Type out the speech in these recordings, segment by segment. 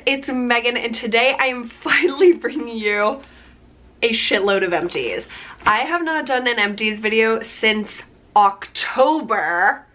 it's Megan, and today I am finally bringing you a shitload of empties. I have not done an empties video since October.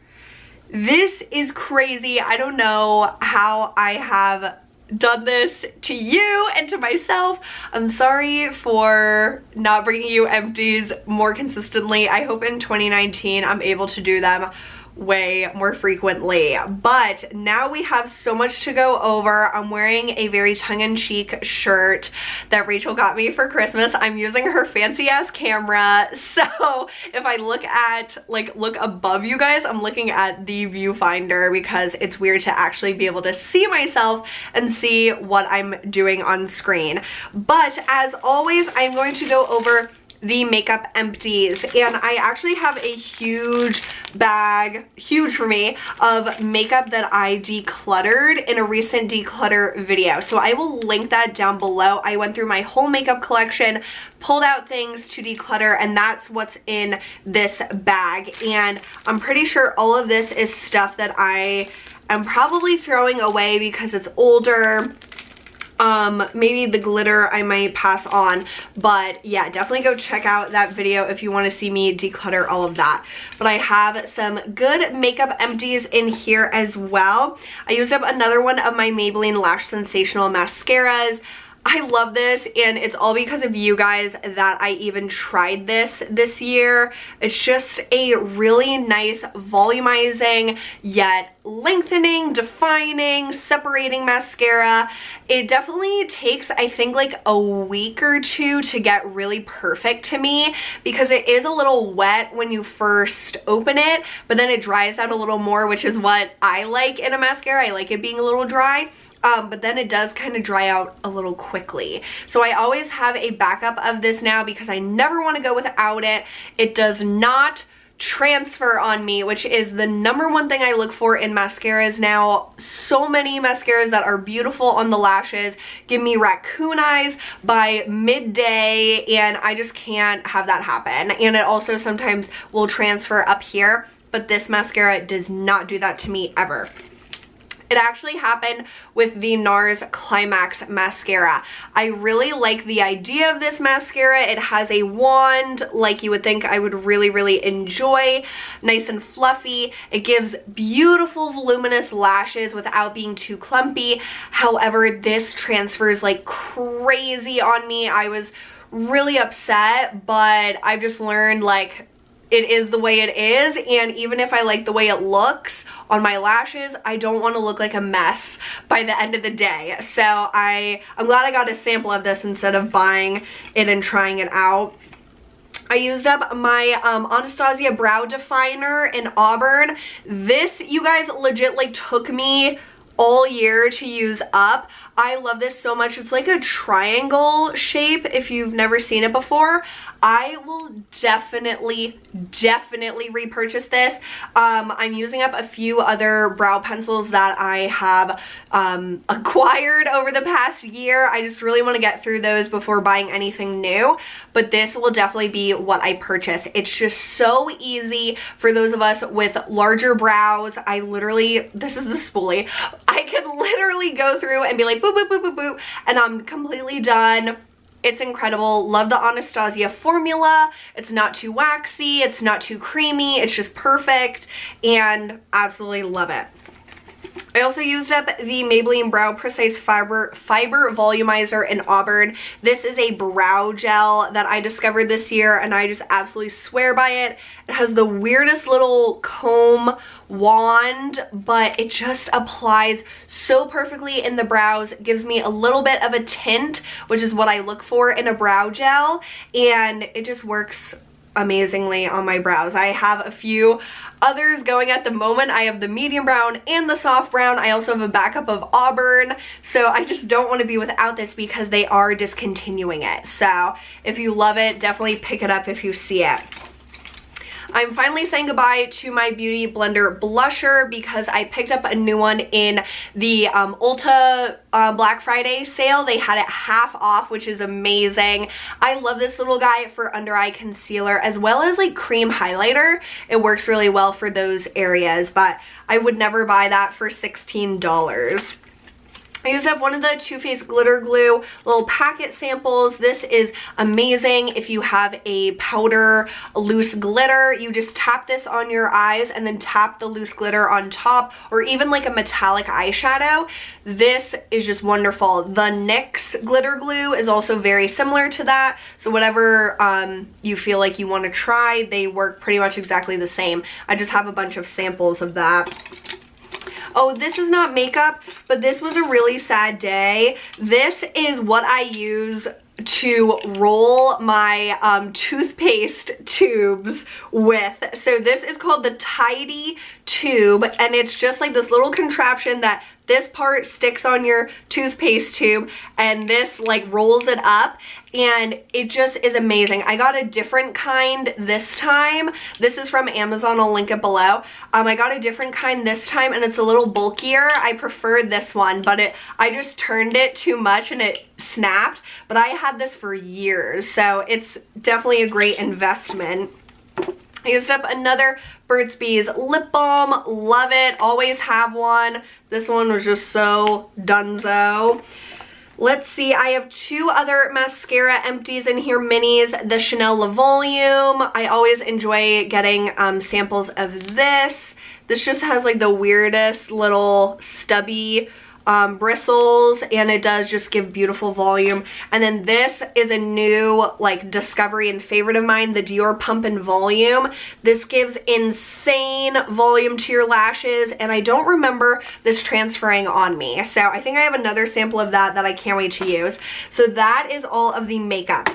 This is crazy. I don't know how I have done this to you and to myself. I'm sorry for not bringing you empties more consistently. I hope in 2019 I'm able to do them way more frequently, but now we have so much to go over. I'm wearing a very tongue-in-cheek shirt that Rachel got me for Christmas. I'm using her fancy ass camera, so if I look above you guys, I'm looking at the viewfinder because it's weird to actually be able to see myself and see what I'm doing on screen. But as always, I'm going to go over the makeup empties, and I actually have a huge bag, huge for me, of makeup that I decluttered in a recent declutter video, so I will link that down below. I went through my whole makeup collection, pulled out things to declutter, and that's what's in this bag. And I'm pretty sure all of this is stuff that I am probably throwing away because it's older. Maybe the glitter I might pass on, but yeah, definitely go check out that video if you want to see me declutter all of that. But I have some good makeup empties in here as well. I used up another one of my Maybelline Lash Sensational mascaras. I love this, and it's all because of you guys that I even tried this year. It's just a really nice volumizing yet lengthening, defining, separating mascara. It definitely takes, I think, like a week or two to get really perfect to me because it is a little wet when you first open it, but then it dries out a little more, which is what I like in a mascara. I like it being a little dry. But then it does kind of dry out a little quickly. So I always have a backup of this now because I never want to go without it. It does not transfer on me, which is the #1 thing I look for in mascaras now. So many mascaras that are beautiful on the lashes give me raccoon eyes by midday, and I just can't have that happen. And it also sometimes will transfer up here, but this mascara does not do that to me ever. It actually happened with the NARS Climax mascara. I really like the idea of this mascara. It has a wand like you would think I would really enjoy. Nice and fluffy. It gives beautiful voluminous lashes without being too clumpy. However, this transfers like crazy on me. I was really upset, but I've just learned, like, it is the way it is, and even if I like the way it looks on my lashes, I don't want to look like a mess by the end of the day. So I'm glad I got a sample of this instead of buying it and trying it out. I used up my Anastasia Brow Definer in Auburn. This, you guys, legit like took me all year to use up. I love this so much. It's like a triangle shape if you've never seen it before. I will definitely repurchase this. I'm using up a few other brow pencils that I have acquired over the past year. I just really want to get through those before buying anything new, but this will definitely be what I purchase. It's just so easy for those of us with larger brows. I literally, this is the spoolie, I can literally go through and be like boop boop boop boop boop, and I'm completely done. It's incredible. Love the Anastasia formula. It's not too waxy, it's not too creamy, it's just perfect, and absolutely love it. I also used up the Maybelline Brow Precise Fiber Volumizer in Auburn. This is a brow gel that I discovered this year, and I just absolutely swear by it. It has the weirdest little comb wand, but it just applies so perfectly in the brows. It gives me a little bit of a tint, which is what I look for in a brow gel, and it just works amazingly on my brows. I have a few others going at the moment. I have the medium brown and the soft brown. I also have a backup of Auburn, so I just don't want to be without this because they are discontinuing it. So if you love it, definitely pick it up if you see it. I'm finally saying goodbye to my Beauty Blender blusher because I picked up a new one in the Ulta Black Friday sale. They had it half off, which is amazing. I love this little guy for under eye concealer as well as like cream highlighter. It works really well for those areas, but I would never buy that for $16. I used up one of the Too Faced glitter glue little packet samples. This is amazing if you have a powder loose glitter. You just tap this on your eyes and then tap the loose glitter on top, or even like a metallic eyeshadow. This is just wonderful. The NYX glitter glue is also very similar to that. So whatever you feel like you want to try, they work pretty much exactly the same. I just have a bunch of samples of that. Oh, this is not makeup, but this was a really sad day. This is what I use to roll my toothpaste tubes with. So this is called the Tidy Tube, and it's just like this little contraption that this part sticks on your toothpaste tube and this like rolls it up, and it just is amazing. I got a different kind this time. This is from Amazon, I'll link it below. I got a different kind this time and it's a little bulkier. I preferred this one, but I just turned it too much and it snapped, but I had this for years, so it's definitely a great investment. I used up another Burt's Bees lip balm. Love it. Always have one. This one was just so dunzo. Let's see. I have two other mascara empties in here, minis. The Chanel Le Volume. I always enjoy getting samples of this. This just has like the weirdest little stubby bristles, and it does just give beautiful volume. And then this is a new like discovery and favorite of mine, the Dior Pump and Volume. This gives insane volume to your lashes, and I don't remember this transferring on me, so I think I have another sample of that I can't wait to use. So that is all of the makeup.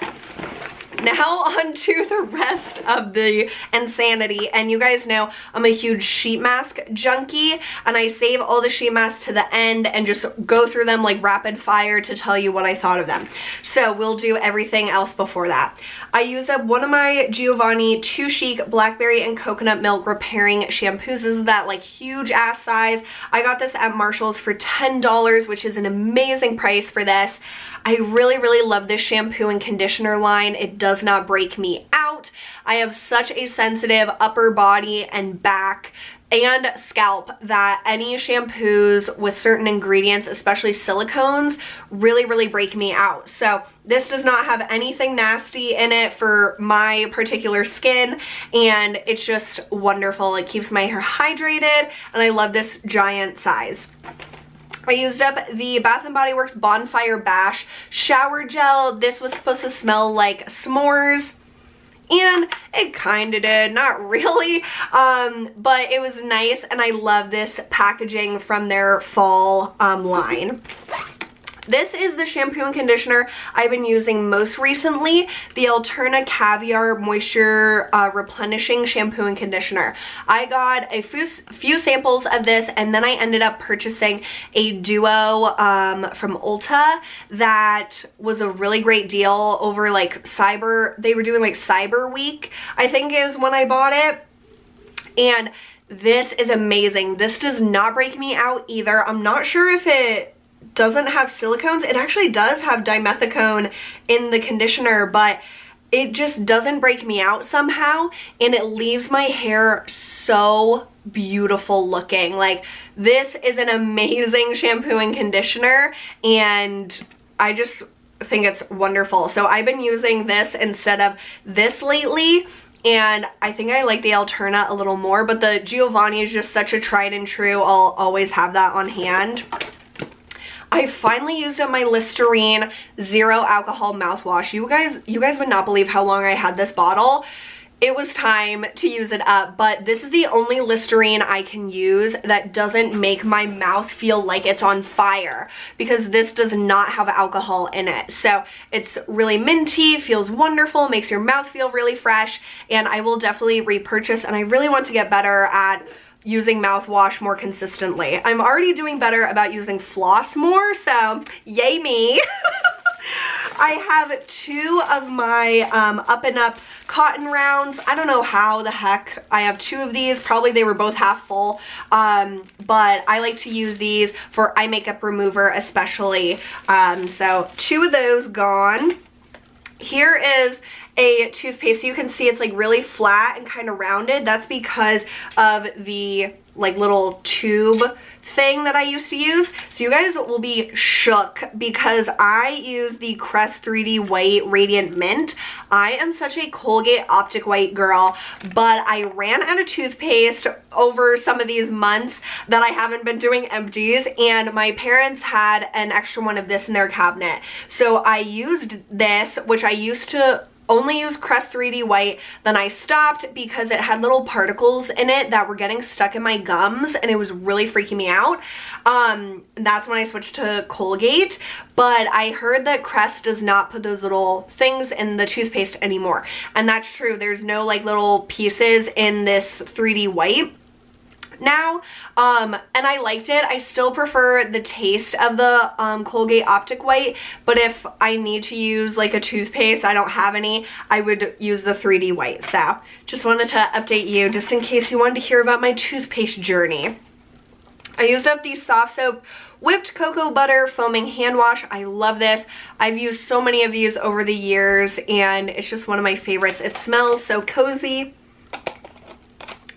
Now on to the rest of the insanity, and you guys know I'm a huge sheet mask junkie, and I save all the sheet masks to the end and just go through them like rapid fire to tell you what I thought of them. So we'll do everything else before that. I used up one of my Giovanni Too Chic Blackberry and Coconut Milk Repairing Shampoos. This is that like huge ass size. I got this at Marshall's for $10, which is an amazing price for this. I really, really love this shampoo and conditioner line. It does not break me out. I have such a sensitive upper body and back and scalp that any shampoos with certain ingredients, especially silicones, really, really break me out. So this does not have anything nasty in it for my particular skin, and it's just wonderful. It keeps my hair hydrated, and I love this giant size. I used up the Bath & Body Works Bonfire Bash Shower Gel. This was supposed to smell like s'mores, and it kind of did, not really, but it was nice, and I love this packaging from their fall line. This is the shampoo and conditioner I've been using most recently, the Alterna Caviar Moisture Replenishing Shampoo and Conditioner. I got a few samples of this, and then I ended up purchasing a duo from Ulta that was a really great deal over like they were doing like Cyber Week, I think is when I bought it. And this is amazing. This does not break me out either. I'm not sure if it doesn't have silicones. It actually does have dimethicone in the conditioner, but it just doesn't break me out somehow, and it leaves my hair so beautiful looking. Like, this is an amazing shampoo and conditioner, and I just think it's wonderful. So I've been using this instead of this lately, and I think I like the Alterna a little more, but the Giovanni is just such a tried and true. I'll always have that on hand. I finally used up my Listerine Zero Alcohol mouthwash. You guys would not believe how long I had this bottle. It was time to use it up, but this is the only Listerine I can use that doesn't make my mouth feel like it's on fire, because this does not have alcohol in it. So it's really minty, feels wonderful, makes your mouth feel really fresh, and I will definitely repurchase, and I really want to get better at using mouthwash more consistently. I'm already doing better about using floss more, so yay me. I have two of my Up and Up cotton rounds. I don't know how the heck I have two of these. Probably they were both half full, but I like to use these for eye makeup remover especially. So two of those gone. Here is a toothpaste. So you can see it's like really flat and kind of rounded. That's because of the like little tube thing that I used to use. So you guys will be shook because I use the Crest 3D White Radiant Mint. I am such a Colgate Optic White girl, but I ran out of toothpaste over some of these months that I haven't been doing empties, and my parents had an extra one of this in their cabinet. So I used this, which I used to only use Crest 3D White, then I stopped because it had little particles in it that were getting stuck in my gums and it was really freaking me out. That's when I switched to Colgate, but I heard that Crest does not put those little things in the toothpaste anymore, and that's true. There's no like little pieces in this 3D White now, and I liked it. I still prefer the taste of the Colgate Optic White, but if I need to use like a toothpaste, I don't have any, I would use the 3D White. So just wanted to update you just in case you wanted to hear about my toothpaste journey. I used up the Soft Soap Whipped Cocoa Butter Foaming Hand Wash. I love this. I've used so many of these over the years and it's just one of my favorites. It smells so cozy.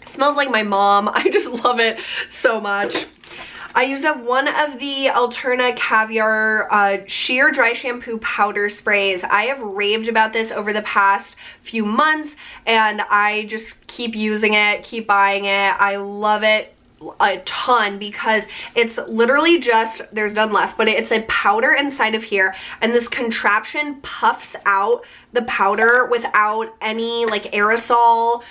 Smells like my mom. I just love it so much. I used up one of the Alterna Caviar Sheer Dry Shampoo Powder Sprays. I have raved about this over the past few months and I just keep using it, keep buying it. I love it a ton because it's literally just, there's none left, but it's a powder inside of here, and this contraption puffs out the powder without any like aerosol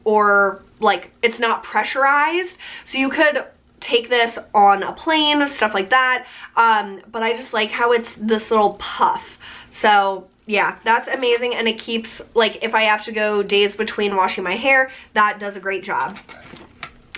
or like it's not pressurized. So you could take this on a plane, stuff like that, but I just like how it's this little puff. So yeah, that's amazing, and it keeps, like, if I have to go days between washing my hair, that does a great job.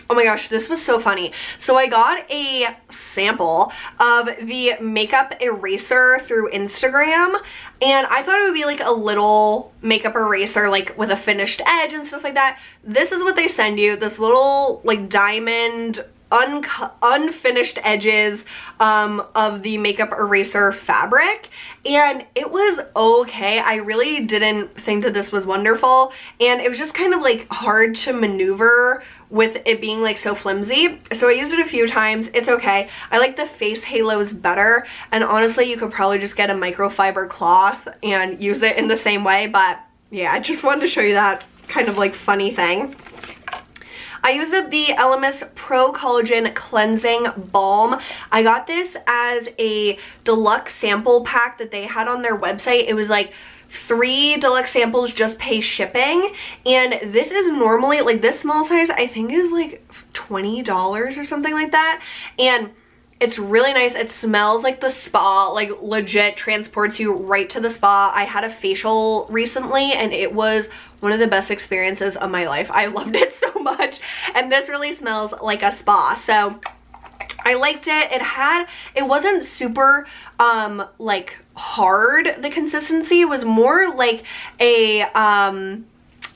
Oh my gosh, this was so funny. So I got a sample of the makeup eraser through Instagram, and I thought it would be like a little makeup eraser like with a finished edge and stuff like that. This is what they send you, this little like diamond unfinished edges of the makeup eraser fabric, and it was okay. I really didn't think that this was wonderful, and it was just kind of like hard to maneuver with it being like so flimsy. So I used it a few times. It's okay. I like the face halos better, and honestly you could probably just get a microfiber cloth and use it in the same way, but yeah, I just wanted to show you that kind of like funny thing. I used up the Elemis Pro Collagen Cleansing Balm. I got this as a deluxe sample pack that they had on their website. It was like 3 deluxe samples, just pay shipping, and this is normally like this small size I think is like $20 or something like that, and it's really nice. It smells like the spa, like legit transports you right to the spa. I had a facial recently and it was one of the best experiences of my life. I loved it so much, and this really smells like a spa, so I liked it. It wasn't super like hard, the consistency. It was more like a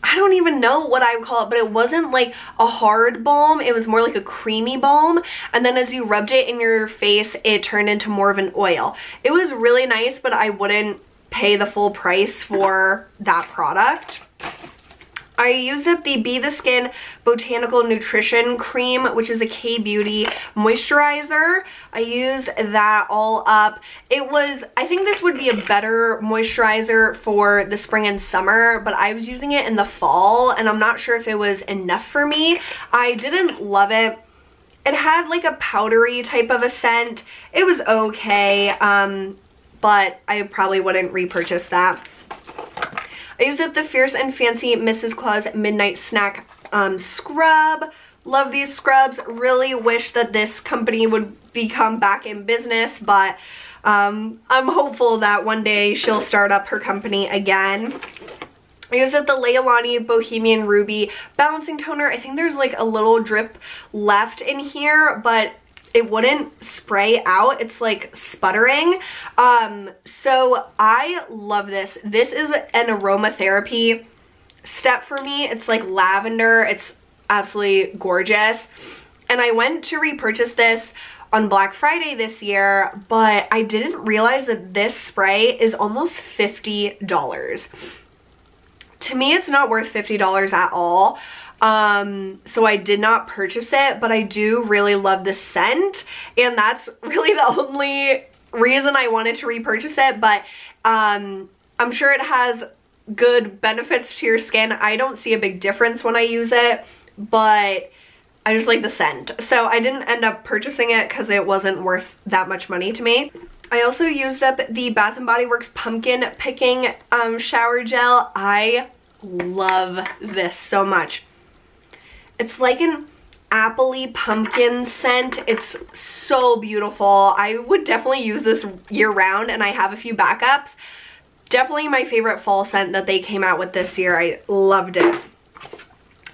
I don't even know what I would call it, but it wasn't like a hard balm. It was more like a creamy balm, and then as you rubbed it in your face it turned into more of an oil. It was really nice, but I wouldn't pay the full price for that product. I used up the Be The Skin Botanical Nutrition Cream, which is a K-Beauty moisturizer. I used that all up. I think this would be a better moisturizer for the spring and summer, but I was using it in the fall and I'm not sure if it was enough for me. I didn't love it. It had like a powdery type of a scent. It was okay, but I probably wouldn't repurchase that. I used up the Fierce and Fancy Mrs. Claus Midnight Snack scrub. Love these scrubs. Really wish that this company would become back in business, but I'm hopeful that one day she'll start up her company again. I used up the Leilani Bohemian Ruby Balancing Toner. I think there's like a little drip left in here, but it wouldn't spray out. It's like sputtering. So I love this. This is an aromatherapy step for me. It's like lavender. It's absolutely gorgeous. And I went to repurchase this on Black Friday this year, but I didn't realize that this spray is almost $50. to me it's not worth $50 at all. So I did not purchase it, but I do really love the scent, and that's really the only reason I wanted to repurchase it. But I'm sure it has good benefits to your skin. I don't see a big difference when I use it, but I just like the scent. So I didn't end up purchasing it because it wasn't worth that much money to me. I also used up the Bath & Body Works Pumpkin Picking Shower Gel. I love this so much. It's like an appley pumpkin scent. It's so beautiful. I would definitely use this year round, and I have a few backups. Definitely my favorite fall scent that they came out with this year. I loved it.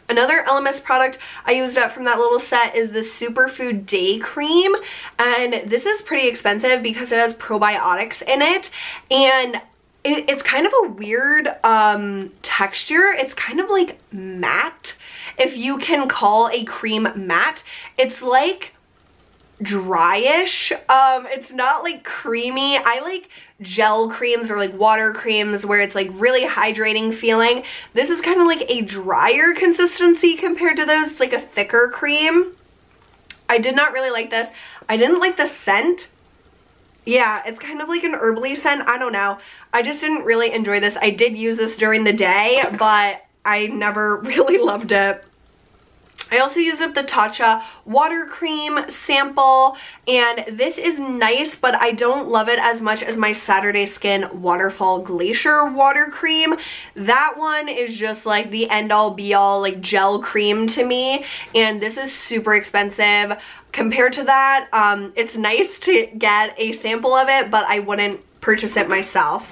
Another LMS product I used up from that little set is the Superfood Day Cream, and this is pretty expensive because it has probiotics in it, and it's kind of a weird texture. It's kind of like matte, if you can call a cream matte. It's like dryish. It's not like creamy. I like gel creams or like water creams where it's like really hydrating feeling. This is kind of like a drier consistency compared to those. It's like a thicker cream. I did not really like this. I didn't like the scent. Yeah, it's kind of like an herbally scent. I don't know. I just didn't really enjoy this. I did use this during the day, but I never really loved it. I also used up the Tatcha water cream sample, and this is nice, but I don't love it as much as my Saturday Skin Waterfall Glacier water cream. That one is just like the end-all be-all like gel cream to me, and this is super expensive. Compared to that, it's nice to get a sample of it, but I wouldn't purchase it myself.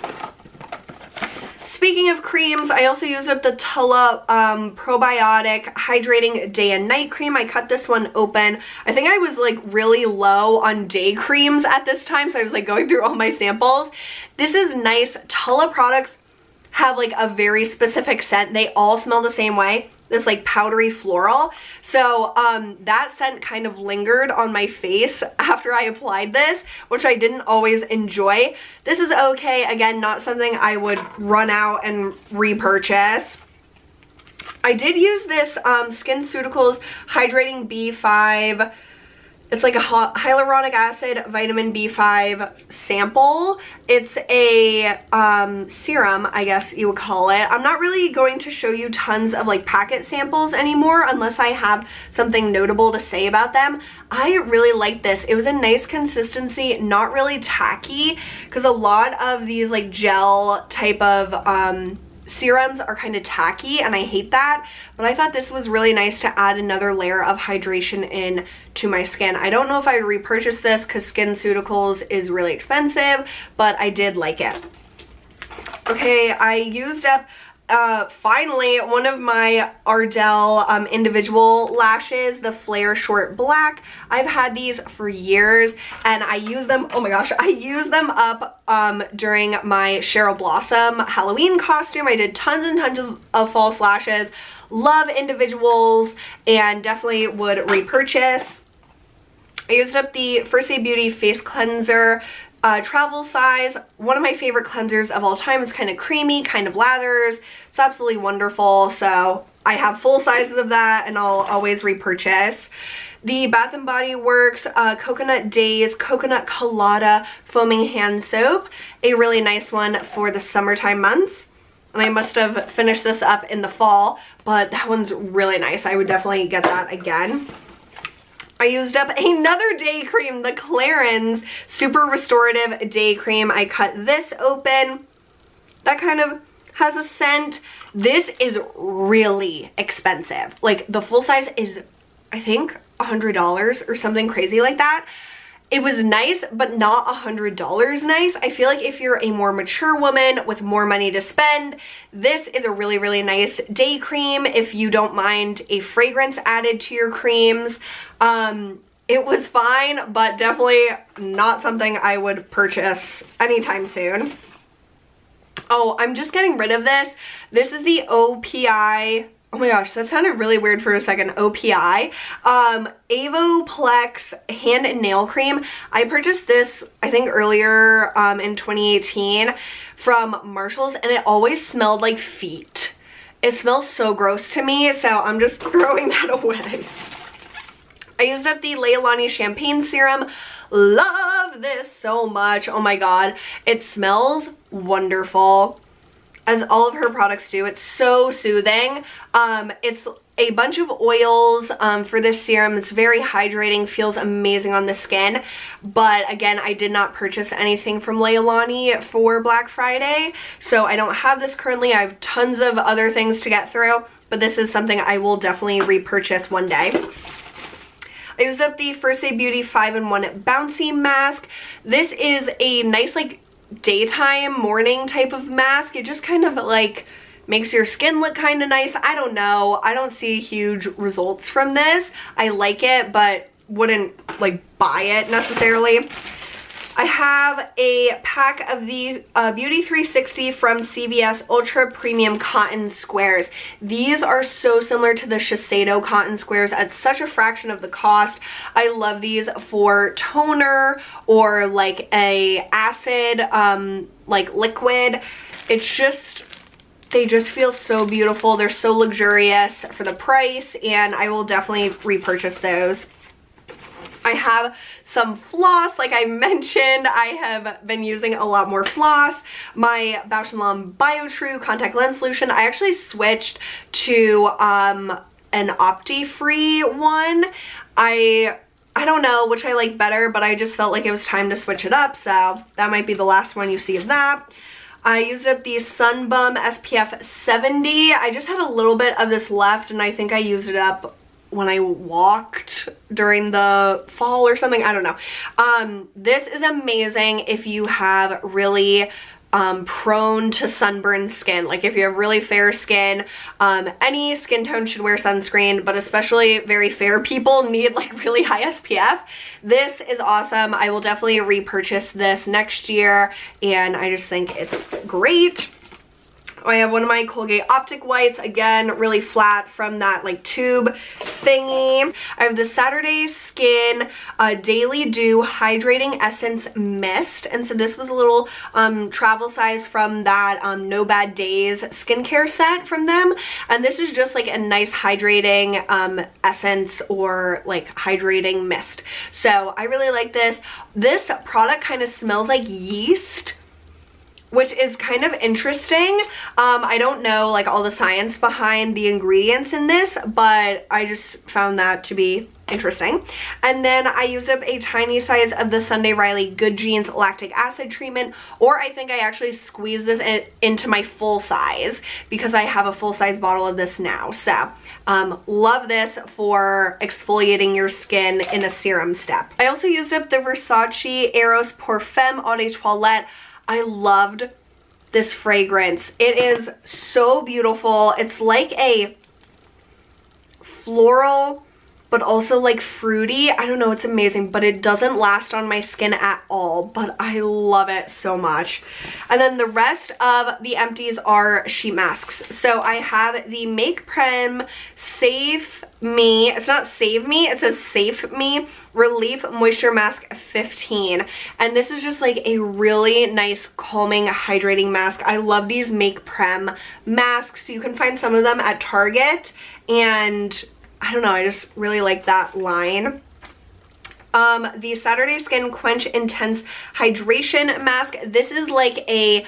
Speaking of creams, I also used up the Tula Probiotic Hydrating Day and Night Cream. I cut this one open. I think I was like really low on day creams at this time, so I was like going through all my samples. This is nice. Tula products have like a very specific scent. They all smell the same way. This like powdery floral. So that scent kind of lingered on my face after I applied this, which I didn't always enjoy. This is okay. Again, not something I would run out and repurchase. I did use this SkinCeuticals Hydrating B5. It's like a hyaluronic acid vitamin B5 sample. It's a serum, I guess you would call it. I'm not really going to show you tons of like packet samples anymore unless I have something notable to say about them. I really like this. It was a nice consistency, not really tacky, because a lot of these like gel type of serums are kind of tacky, and I hate that, but I thought this was really nice to add another layer of hydration in to my skin. I don't know if I would repurchase this because SkinCeuticals is really expensive, but I did like it. Okay, I used up finally one of my Ardell individual lashes, the Flare Short Black. I've had these for years, and I use them, oh my gosh, I used them up during my Cheryl Blossom Halloween costume. I did tons and tons of false lashes. Love individuals and definitely would repurchase. I used up the First Aid Beauty Face Cleanser travel size. One of my favorite cleansers of all time. Is kind of creamy, kind of lathers. It's absolutely wonderful. So I have full sizes of that, and I'll always repurchase. The Bath & Body Works Coconut Days Coconut Colada Foaming Hand Soap. A really nice one for the summertime months. And I must have finished this up in the fall, but that one's really nice. I would definitely get that again. I used up another day cream, the Clarins Super Restorative Day Cream. I cut this open. That kind of has a scent. This is really expensive. Like the full size is, I think, $100 or something crazy like that. It was nice, but not $100 nice. I feel like if you're a more mature woman with more money to spend, this is a really, really nice day cream if you don't mind a fragrance added to your creams. It was fine, but definitely not something I would purchase anytime soon. Oh, I'm just getting rid of this. This is the OPI. Oh my gosh, that sounded really weird for a second. OPI. AvoPlex Hand and Nail Cream. I purchased this, I think, earlier in 2018 from Marshall's, and it always smelled like feet. It smells so gross to me, so I'm just throwing that away. I used up the Leilani Champagne Serum. Love this so much. Oh my god. It smells wonderful, as all of her products do. It's so soothing. It's a bunch of oils for this serum. It's very hydrating, feels amazing on the skin. But again, I did not purchase anything from Leilani for Black Friday, so I don't have this currently. I have tons of other things to get through, but this is something I will definitely repurchase one day. I used up the First Aid Beauty 5-in-1 Bouncy Mask. This is a nice like daytime, morning type of mask. It just kind of like makes your skin look kind of nice. I don't know. I don't see huge results from this. I like it, but wouldn't like buy it necessarily. I have a pack of the Beauty 360 from CVS Ultra Premium Cotton Squares. These are so similar to the Shiseido cotton squares at such a fraction of the cost. I love these for toner or like a acid like liquid. It's just, they just feel so beautiful. They're so luxurious for the price, and I will definitely repurchase those. I have some floss, like I mentioned. I have been using a lot more floss. My Bausch & Lomb BioTrue contact lens solution, I actually switched to an Opti-Free one. I don't know which I like better, but I just felt like it was time to switch it up, so that might be the last one you see of that. I used up the Sun Bum SPF 70. I just had a little bit of this left, and I think I used it up when I walked during the fall or something. I don't know. This is amazing if you have really prone to sunburn skin. Like if you have really fair skin, any skin tone should wear sunscreen, but especially very fair people need like really high SPF. This is awesome. I will definitely repurchase this next year, and I just think it's great. I have one of my Colgate Optic Whites, again, really flat from that like tube thingy. I have the Saturday Skin Daily Dew Hydrating Essence Mist, and so this was a little travel size from that No Bad Days skincare set from them, and this is just like a nice hydrating essence or like hydrating mist. So I really like this. This product kind of smells like yeast, which is kind of interesting. I don't know like all the science behind the ingredients in this, but I just found that to be interesting. And then I used up a tiny size of the Sunday Riley Good Genes Lactic Acid Treatment, or I think I actually squeezed this into my full size because I have a full size bottle of this now. So love this for exfoliating your skin in a serum step. I also used up the Versace Eros Pour Femme Eau de Toilette. I loved this fragrance. It is so beautiful. It's like a floral, but also like fruity. I don't know, it's amazing, but it doesn't last on my skin at all, but I love it so much. And then the rest of the empties are sheet masks. So I have the Make Prem Save Me, it's not Save Me, it says Safe Me Relief Moisture Mask 15, and this is just like a really nice calming hydrating mask. I love these Make Prem masks. You can find some of them at Target, and I don't know, I just really like that line. The Saturday Skin Quench Intense Hydration Mask. This is like a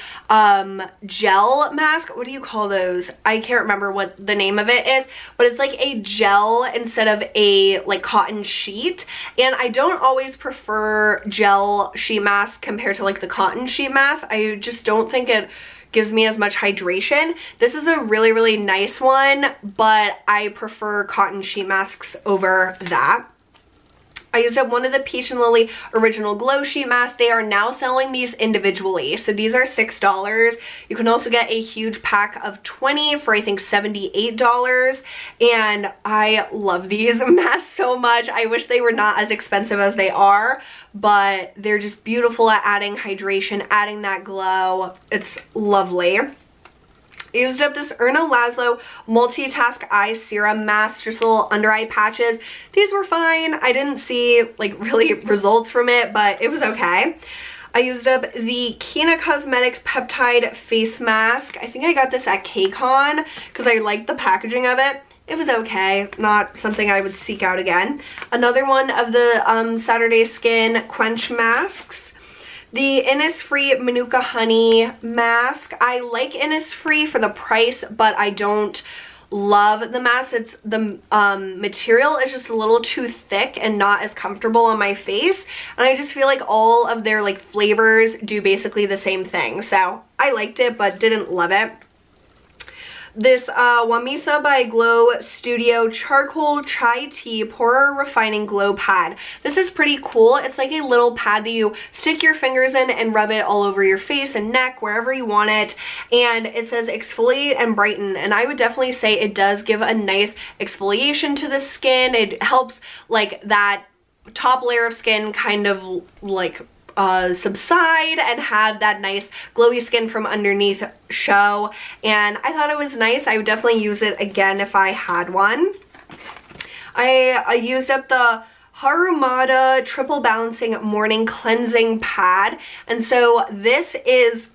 gel mask. What do you call those? I can't remember what the name of it is, but it's like a gel instead of a like cotton sheet. And I don't always prefer gel sheet mask compared to like the cotton sheet mask. I just don't think it gives me as much hydration. This is a really, really nice one, but I prefer cotton sheet masks over that. I used up one of the Peach and Lily Original Glow Sheet Masks. They are now selling these individually. So these are $6. You can also get a huge pack of 20 for I think $78. And I love these masks so much. I wish they were not as expensive as they are, but they're just beautiful at adding hydration, adding that glow. It's lovely. I used up this Erno Laszlo Multitask Eye Serum Mask, just little under eye patches. These were fine. I didn't see like really results from it, but it was okay. I used up the Kina Cosmetics Peptide Face Mask. I think I got this at KCON because I liked the packaging of it. It was okay, not something I would seek out again. Another one of the Saturday Skin Quench Masks. The Innisfree Manuka Honey Mask. I like Innisfree for the price, but I don't love the mask. It's the material is just a little too thick and not as comfortable on my face, and I just feel like all of their like flavors do basically the same thing. So I liked it but didn't love it. This Wamisa by Glow Studio Charcoal Chai Tea Pore Refining Glow Pad. This is pretty cool. It's like a little pad that you stick your fingers in and rub it all over your face and neck, wherever you want it. And it says exfoliate and brighten. And I would definitely say it does give a nice exfoliation to the skin. It helps like that top layer of skin kind of like subside and have that nice glowy skin from underneath show, and I thought it was nice. I would definitely use it again if I had one. I used up the Harumada Triple Balancing Morning Cleansing Pad, and so this is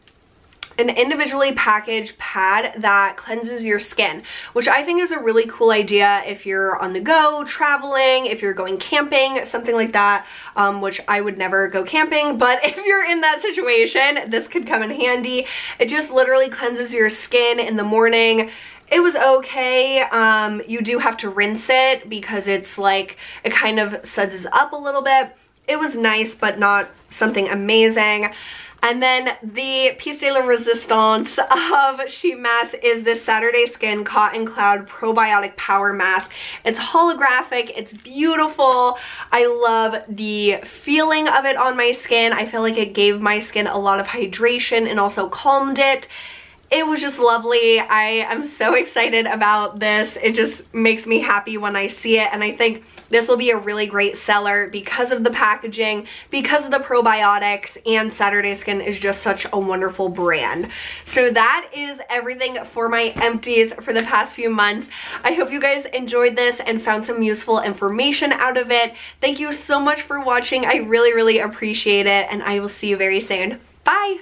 an individually packaged pad that cleanses your skin, which I think is a really cool idea if you're on the go, traveling, if you're going camping, something like that, which I would never go camping, but if you're in that situation, this could come in handy. It just literally cleanses your skin in the morning. It was okay. You do have to rinse it because it's like, it kind of suds up a little bit. It was nice, but not something amazing. And then the piece de la resistance of sheet mask is this Saturday Skin Cotton Cloud Probiotic Power Mask. It's holographic, it's beautiful. I love the feeling of it on my skin. I feel like it gave my skin a lot of hydration and also calmed it. It was just lovely. I am so excited about this. It just makes me happy when I see it, and I think this will be a really great seller because of the packaging, because of the probiotics, and Saturday Skin is just such a wonderful brand. So that is everything for my empties for the past few months. I hope you guys enjoyed this and found some useful information out of it. Thank you so much for watching. I really, really appreciate it, and I will see you very soon. Bye!